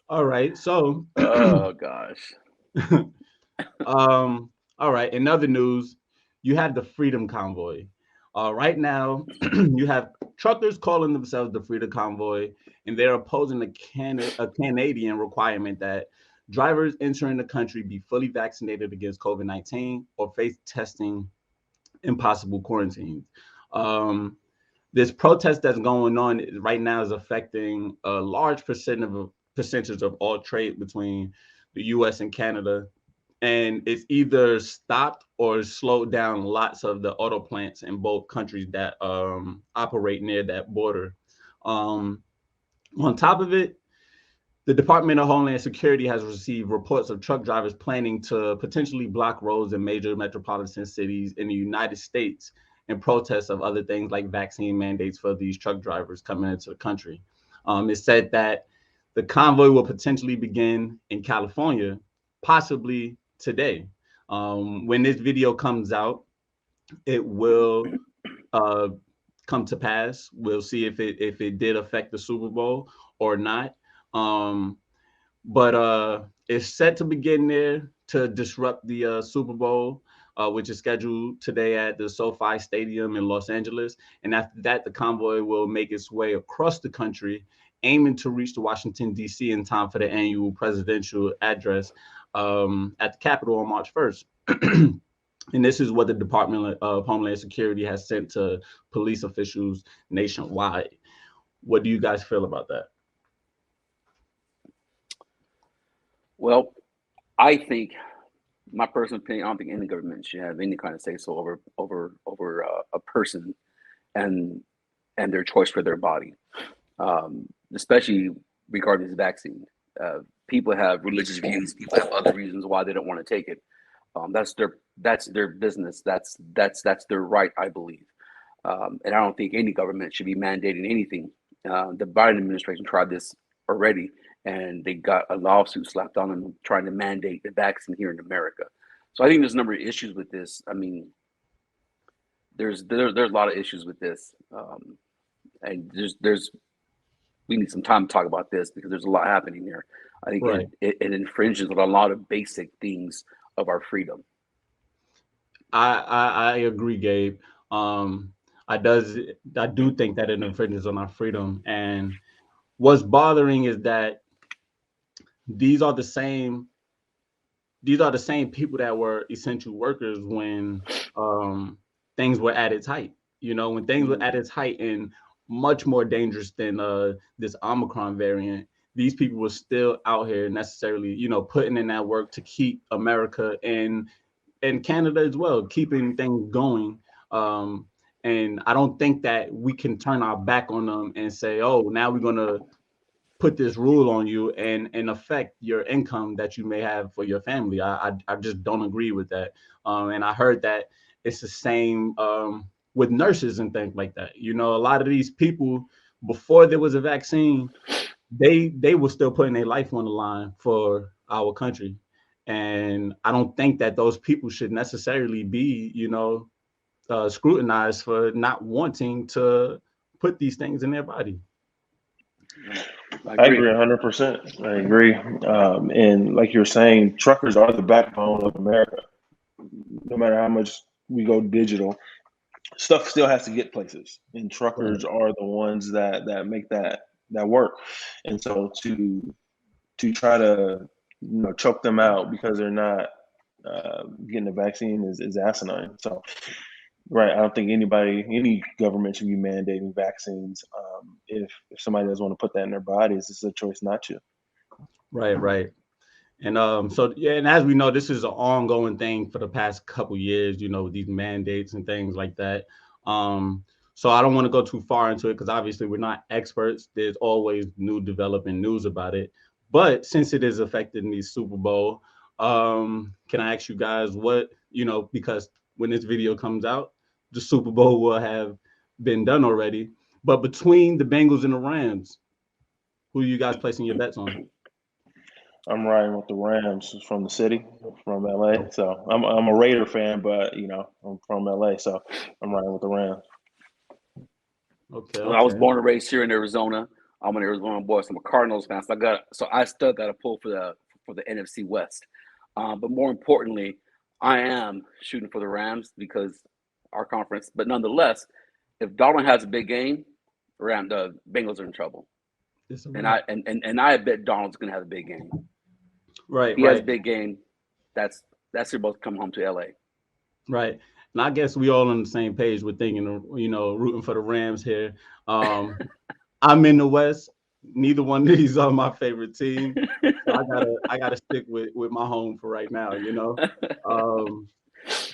All right. So, Oh gosh. all right. In other news, you had the Freedom Convoy. Right now, you have truckers calling themselves the Freedom Convoy, and they're opposing a Canadian requirement that drivers entering the country be fully vaccinated against COVID-19 or face testing in possible quarantines. Um, this protest that's going on right now is affecting a large percentage of all trade between the U.S. and Canada, and it's either stopped or slowed down lots of the auto plants in both countries that operate near that border. Um, on top of it, the Department of Homeland Security has received reports of truck drivers planning to potentially block roads in major metropolitan cities in the United States in protest of other things like vaccine mandates for these truck drivers coming into the country. It's said that the convoy will potentially begin in California, possibly today. When this video comes out, it will uh, come to pass. We'll see if it did affect the Super Bowl or not. Um, but it's set to begin there to disrupt the Super Bowl, which is scheduled today at the SoFi Stadium in Los Angeles. And after that, the convoy will make its way across the country, aiming to reach the Washington, D.C. in time for the annual presidential address at the Capitol on March 1st. And this is what the Department of Homeland Security has sent to police officials nationwide. What do you guys feel about that? Well, I think my personal opinion, I don't think any government should have any kind of say so over a person and their choice for their body, especially regarding this vaccine. People have religious views. People have other reasons why they don't want to take it. That's their business. That's their right, I believe. And I don't think any government should be mandating anything. The Biden administration tried this already, and they got a lawsuit slapped on them trying to mandate the vaccine here in America. So I think there's a number of issues with this. I mean, there's a lot of issues with this, and there's we need some time to talk about this because there's a lot happening here. I think Right. it infringes on a lot of basic things of our freedom. I agree, Gabe. Um, I do think that it infringes on our freedom. And what's bothering is that these are the same these are the same people that were essential workers when things were at its height. You know, when things were Mhm. at its height and much more dangerous than this Omicron variant, these people were still out here necessarily, putting in that work to keep America and Canada as well, keeping things going. Um, and I don't think that we can turn our back on them and say, "Oh, now we're gonna put this rule on you and affect your income that you may have for your family." I just don't agree with that. And I heard that it's the same with nurses and things like that. You know, a lot of these people before there was a vaccine, they were still putting their life on the line for our country. And I don't think that those people should necessarily be, scrutinized for not wanting to put these things in their body. Yeah, I I agree. agree 100%. I agree. And like you're saying, truckers are the backbone of America. No matter how much we go digital, stuff still has to get places, and Right. truckers are the ones that make that work. And so to try to choke them out because they're not getting the vaccine is asinine. So right, I don't think any government should be mandating vaccines. If somebody doesn't want to put that in their bodies, it's a choice not to. Right, right. And so yeah, and as we know, this is an ongoing thing for the past couple years, with these mandates and things like that. So I don't want to go too far into it because obviously we're not experts. There's always new developing news about it. But since it is affecting the Super Bowl, can I ask you guys because when this video comes out, the Super Bowl will have been done already. But between the Bengals and the Rams, who are you guys placing your bets on? I'm riding with the Rams from the city, from LA. So I'm a Raider fan, but I'm from LA, so I'm riding with the Rams. Okay, Well, I was okay. born and raised here in Arizona. I'm an Arizona boy, so I'm a Cardinals fan. So I still got to pull for the NFC West. But more importantly, I am shooting for the Rams because our conference. But nonetheless, if Darnold has a big game, the Bengals are in trouble. And I bet Donald's going to have a big game. Right. If he has a big game, that's you're both come home to LA. Right. And I guess we all on the same page. We're thinking, rooting for the Rams here. I'm in the West. Neither one of these are my favorite team. So I gotta stick with my home for right now,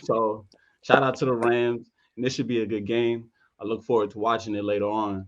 So shout out to the Rams. And this should be a good game. I look forward to watching it later on.